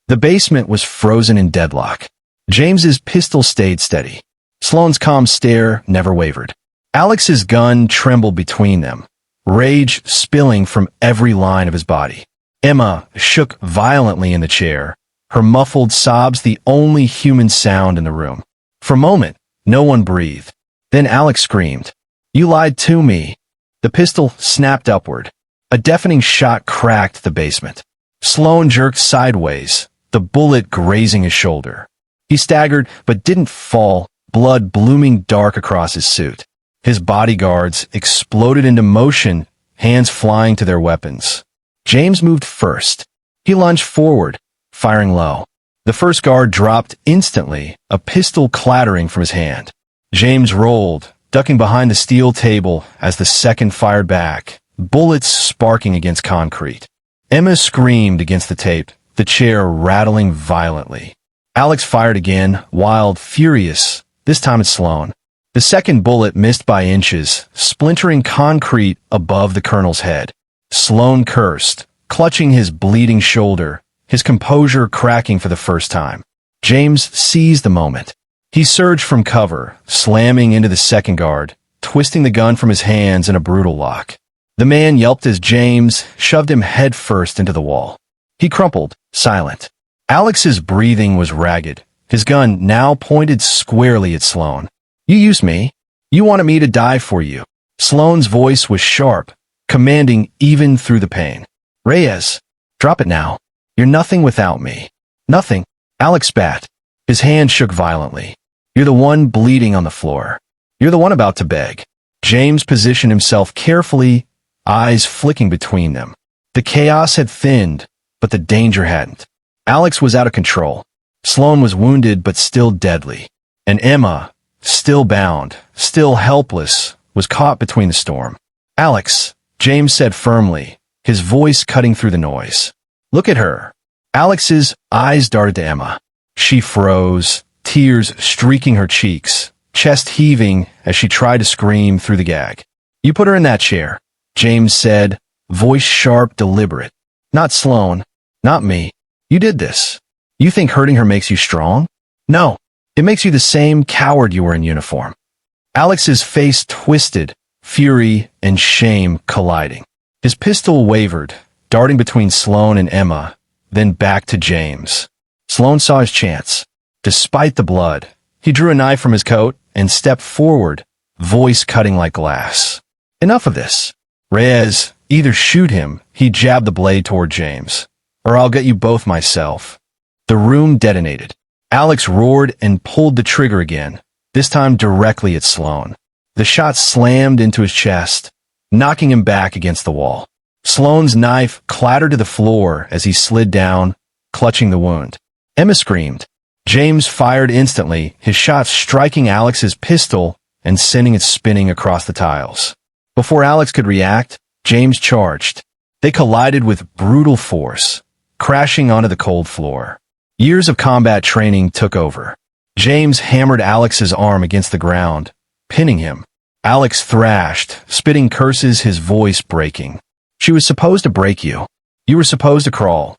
The basement was frozen in deadlock. James's pistol stayed steady. Sloane's calm stare never wavered. Alex's gun trembled between them, rage spilling from every line of his body. Emma shook violently in the chair, her muffled sobs the only human sound in the room. For a moment, no one breathed. Then Alex screamed, "You lied to me." The pistol snapped upward. A deafening shot cracked the basement. Sloane jerked sideways, the bullet grazing his shoulder. He staggered but didn't fall, blood blooming dark across his suit. His bodyguards exploded into motion, hands flying to their weapons. James moved first. He lunged forward, firing low. The first guard dropped instantly, a pistol clattering from his hand. James rolled, ducking behind the steel table as the second fired back, bullets sparking against concrete. Emma screamed against the tape, the chair rattling violently. Alex fired again, wild, furious, this time at Sloane. The second bullet missed by inches, splintering concrete above the colonel's head. Sloane cursed, clutching his bleeding shoulder, his composure cracking for the first time. James seized the moment. He surged from cover, slamming into the second guard, twisting the gun from his hands in a brutal lock. The man yelped as James shoved him headfirst into the wall. He crumpled, silent. Alex's breathing was ragged, his gun now pointed squarely at Sloane. You used me. You wanted me to die for you. Sloane's voice was sharp, commanding even through the pain. Reyes, drop it now. You're nothing without me. Nothing. Alex spat. His hand shook violently. You're the one bleeding on the floor. You're the one about to beg. James positioned himself carefully, eyes flicking between them. The chaos had thinned, but the danger hadn't. Alex was out of control. Sloane was wounded but still deadly. And Emma, still bound, still helpless, was caught between the storm. Alex, James said firmly, his voice cutting through the noise. Look at her. Alex's eyes darted to Emma. She froze, tears streaking her cheeks, chest heaving as she tried to scream through the gag. You put her in that chair, James said, voice sharp, deliberate. Not Sloane, not me. You did this. You think hurting her makes you strong? No, it makes you the same coward you were in uniform. Alex's face twisted, fury and shame colliding. His pistol wavered, darting between Sloane and Emma, then back to James. Sloane saw his chance. Despite the blood, he drew a knife from his coat and stepped forward, voice cutting like glass. Enough of this. Reyes, either shoot him, he jabbed the blade toward James, or I'll get you both myself. The room detonated. Alex roared and pulled the trigger again, this time directly at Sloane. The shot slammed into his chest, knocking him back against the wall. Sloane's knife clattered to the floor as he slid down, clutching the wound. Emma screamed. James fired instantly, his shot striking Alex's pistol and sending it spinning across the tiles. Before Alex could react, James charged. They collided with brutal force, crashing onto the cold floor. Years of combat training took over. James hammered Alex's arm against the ground, pinning him. Alex thrashed, spitting curses, his voice breaking. "She was supposed to break you. You were supposed to crawl."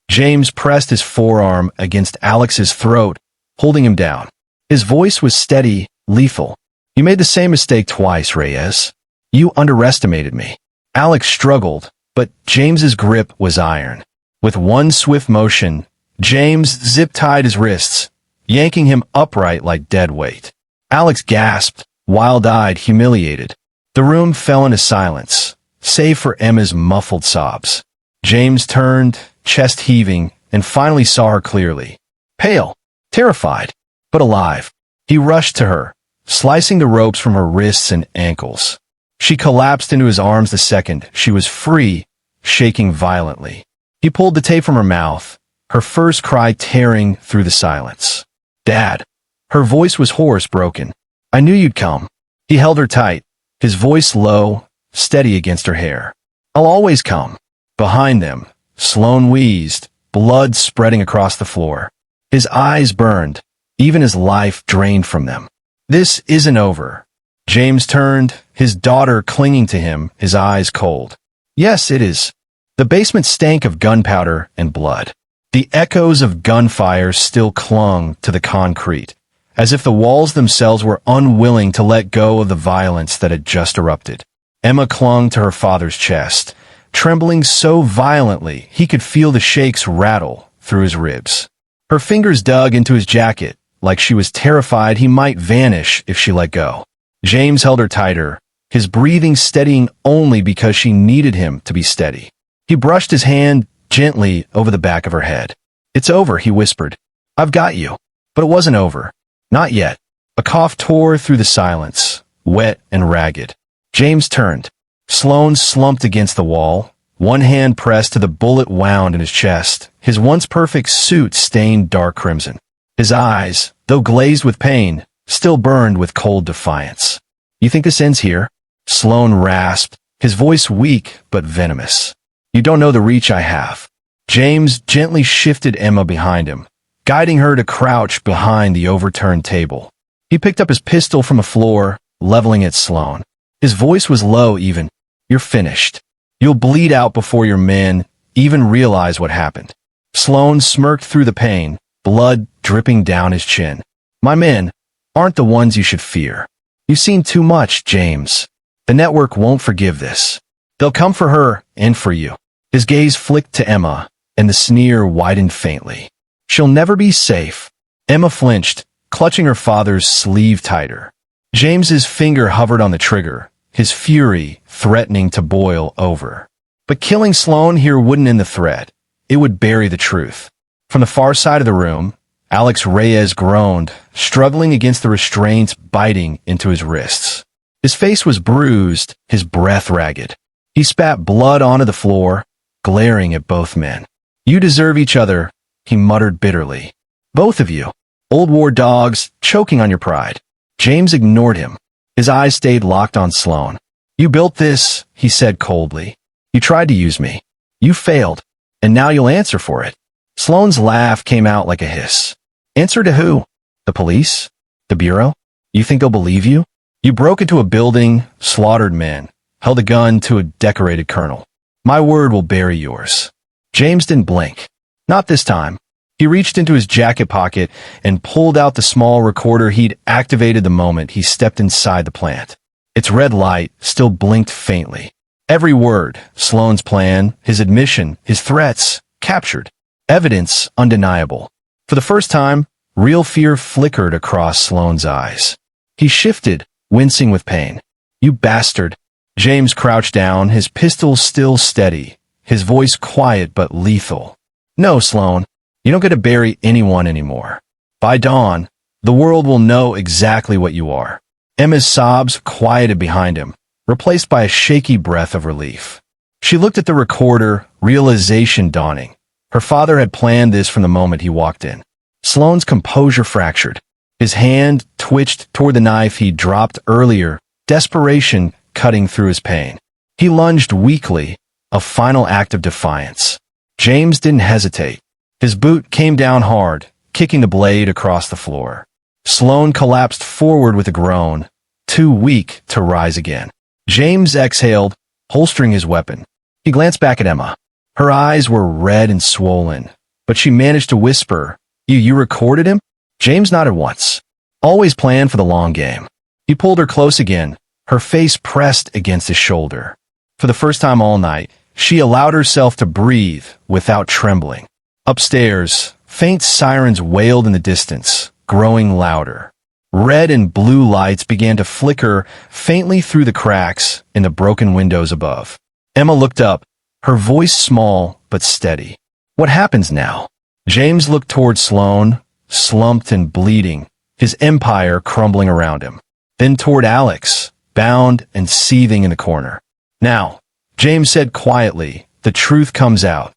James pressed his forearm against Alex's throat, holding him down. His voice was steady, lethal. "You made the same mistake twice, Reyes. You underestimated me." Alex struggled, but James's grip was iron. With one swift motion, James zip-tied his wrists, yanking him upright like dead weight. Alex gasped, wild-eyed, humiliated. The room fell into silence, save for Emma's muffled sobs. James turned, chest heaving, and finally saw her clearly. Pale, terrified, but alive. He rushed to her, slicing the ropes from her wrists and ankles. She collapsed into his arms the second she was free, shaking violently. He pulled the tape from her mouth, her first cry tearing through the silence. "Dad." Her voice was hoarse, broken. "I knew you'd come." He held her tight, his voice low, steady against her hair. "I'll always come." Behind them, Sloane wheezed, blood spreading across the floor. His eyes burned, even as life drained from them. "This isn't over." James turned, his daughter clinging to him, his eyes cold. "Yes, it is." The basement stank of gunpowder and blood. The echoes of gunfire still clung to the concrete, as if the walls themselves were unwilling to let go of the violence that had just erupted. Emma clung to her father's chest, trembling so violently he could feel the shakes rattle through his ribs. Her fingers dug into his jacket, like she was terrified he might vanish if she let go. James held her tighter, his breathing steadying only because she needed him to be steady. He brushed his hand gently over the back of her head. "It's over," he whispered. "I've got you." But it wasn't over. Not yet. A cough tore through the silence, wet and ragged. James turned. Sloane slumped against the wall, one hand pressed to the bullet wound in his chest, his once perfect suit stained dark crimson. His eyes, though glazed with pain, still burned with cold defiance. "You think this ends here?" Sloane rasped, his voice weak but venomous. "You don't know the reach I have." James gently shifted Emma behind him, guiding her to crouch behind the overturned table. He picked up his pistol from the floor, leveling at Sloane. His voice was low even. "You're finished. You'll bleed out before your men even realize what happened." Sloane smirked through the pain, blood dripping down his chin. "My men aren't the ones you should fear. You've seen too much, James. The network won't forgive this. They'll come for her and for you." His gaze flicked to Emma, and the sneer widened faintly. "She'll never be safe." Emma flinched, clutching her father's sleeve tighter. James's finger hovered on the trigger, his fury threatening to boil over. But killing Sloane here wouldn't end the threat. It would bury the truth. From the far side of the room, Alex Reyes groaned, struggling against the restraints biting into his wrists. His face was bruised, his breath ragged. He spat blood onto the floor, glaring at both men. "You deserve each other," he muttered bitterly. "Both of you. Old war dogs, choking on your pride." James ignored him. His eyes stayed locked on Sloane. "You built this," he said coldly. "You tried to use me. You failed, and now you'll answer for it." Sloane's laugh came out like a hiss. "Answer to who? The police? The Bureau? You think they'll believe you? You broke into a building, slaughtered men, held a gun to a decorated colonel. My word will bury yours." James didn't blink. Not this time. He reached into his jacket pocket and pulled out the small recorder he'd activated the moment he stepped inside the plant. Its red light still blinked faintly. Every word, Sloane's plan, his admission, his threats, captured. Evidence undeniable. For the first time, real fear flickered across Sloane's eyes. He shifted, wincing with pain. "You bastard." James crouched down, his pistol still steady, his voice quiet but lethal. "No, Sloane, you don't get to bury anyone anymore. By dawn, the world will know exactly what you are. Emma's sobs quieted behind him, replaced by a shaky breath of relief. She looked at the recorder, realization dawning. Her father had planned this from the moment he walked in. Sloane's composure fractured. His hand twitched toward the knife he dropped earlier, desperation cutting through his pain. He lunged weakly, a final act of defiance. James didn't hesitate. His boot came down hard, kicking the blade across the floor. Sloane collapsed forward with a groan, too weak to rise again. James exhaled, holstering his weapon. He glanced back at Emma. Her eyes were red and swollen, but she managed to whisper, You recorded him?" James nodded once. Always planned for the long game. He pulled her close again, her face pressed against his shoulder. For the first time all night, she allowed herself to breathe without trembling. Upstairs, faint sirens wailed in the distance, growing louder. Red and blue lights began to flicker faintly through the cracks in the broken windows above. Emma looked up, her voice small but steady. "What happens now?" James looked toward Sloane, slumped and bleeding, his empire crumbling around him. Then toward Alex, bound and seething in the corner. "Now," James said quietly, "the truth comes out."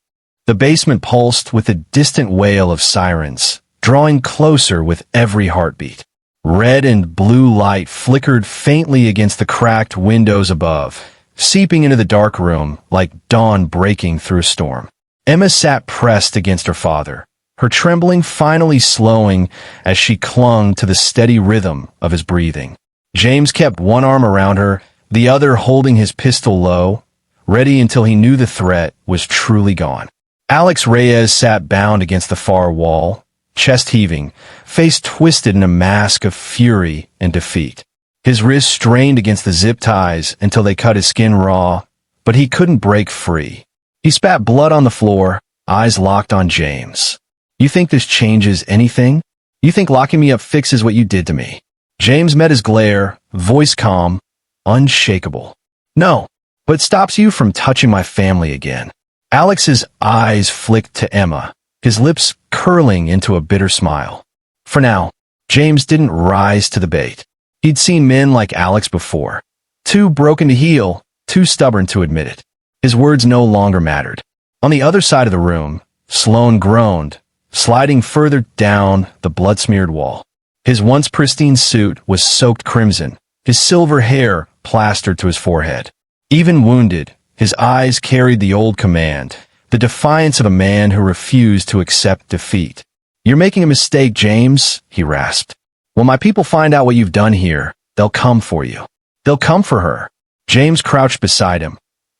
The basement pulsed with a distant wail of sirens, drawing closer with every heartbeat. Red and blue light flickered faintly against the cracked windows above, seeping into the dark room like dawn breaking through a storm. Emma sat pressed against her father, her trembling finally slowing as she clung to the steady rhythm of his breathing. James kept one arm around her, the other holding his pistol low, ready until he knew the threat was truly gone. Alex Reyes sat bound against the far wall, chest heaving, face twisted in a mask of fury and defeat. His wrists strained against the zip ties until they cut his skin raw, but he couldn't break free. He spat blood on the floor, eyes locked on James. "You think this changes anything? You think locking me up fixes what you did to me?" James met his glare, voice calm, unshakable. "No, but it stops you from touching my family again." Alex's eyes flicked to Emma, his lips curling into a bitter smile. For now, James didn't rise to the bait. He'd seen men like Alex before, too broken to heal, too stubborn to admit it. His words no longer mattered. On the other side of the room, Sloane groaned, sliding further down the blood-smeared wall. His once pristine suit was soaked crimson, his silver hair plastered to his forehead. Even wounded, his eyes carried the old command, the defiance of a man who refused to accept defeat. "You're making a mistake, James," he rasped. "When my people find out what you've done here, they'll come for you. They'll come for her." James crouched beside him,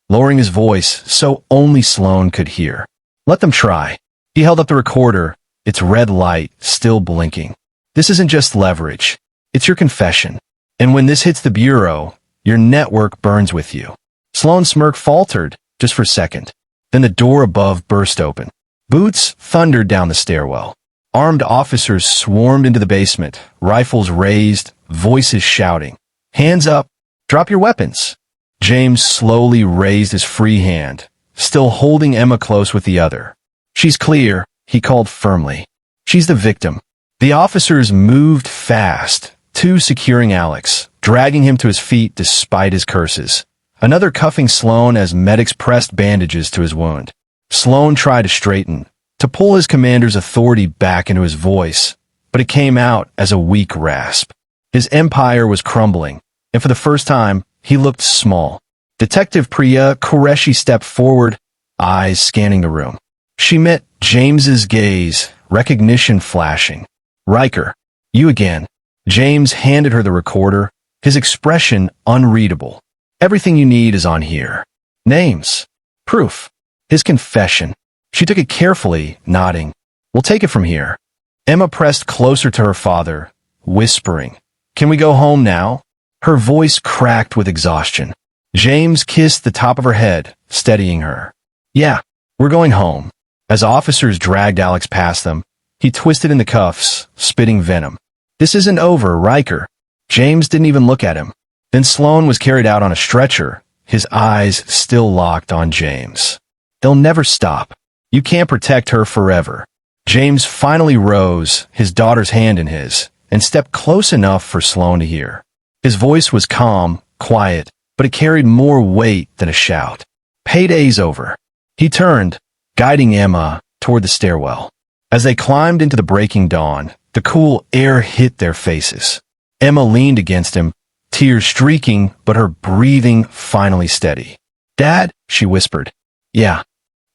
lowering his voice so only Sloane could hear. "Let them try." He held up the recorder, its red light still blinking. "This isn't just leverage. It's your confession. And when this hits the bureau, your network burns with you." Sloane's smirk faltered, just for a second. Then the door above burst open. Boots thundered down the stairwell. Armed officers swarmed into the basement, rifles raised, voices shouting. "Hands up! Drop your weapons!" James slowly raised his free hand, still holding Emma close with the other. "She's clear," he called firmly. "She's the victim." The officers moved fast, two securing Alex, dragging him to his feet despite his curses. Another cuffing Sloane as medics pressed bandages to his wound. Sloane tried to straighten, to pull his commander's authority back into his voice, but it came out as a weak rasp. His empire was crumbling, and for the first time, he looked small. Detective Priya Qureshi stepped forward, eyes scanning the room. She met James's gaze, recognition flashing. "Riker, you again." James handed her the recorder, his expression unreadable. "Everything you need is on here. Names. Proof. His confession." She took it carefully, nodding. "We'll take it from here." Emma pressed closer to her father, whispering, "Can we go home now?" Her voice cracked with exhaustion. James kissed the top of her head, steadying her. "Yeah, we're going home." As officers dragged Alex past them, he twisted in the cuffs, spitting venom. "This isn't over, Riker." James didn't even look at him. Then Sloane was carried out on a stretcher, his eyes still locked on James. "They'll never stop. You can't protect her forever." James finally rose, his daughter's hand in his, and stepped close enough for Sloane to hear. His voice was calm, quiet, but it carried more weight than a shout. Payday's over. He turned, guiding Emma toward the stairwell. As they climbed into the breaking dawn, the cool air hit their faces. Emma leaned against him, tears streaking, but her breathing finally steady. "Dad," she whispered. "Yeah."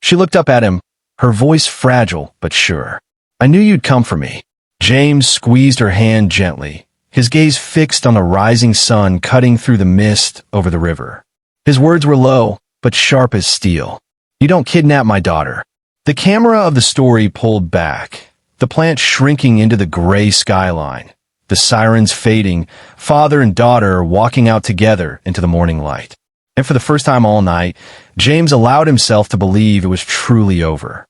She looked up at him, her voice fragile but sure. "I knew you'd come for me." James squeezed her hand gently, his gaze fixed on the rising sun cutting through the mist over the river. His words were low, but sharp as steel. "You don't kidnap my daughter." The camera of the story pulled back, the plant shrinking into the gray skyline, the sirens fading, father and daughter walking out together into the morning light. And for the first time all night, James allowed himself to believe it was truly over.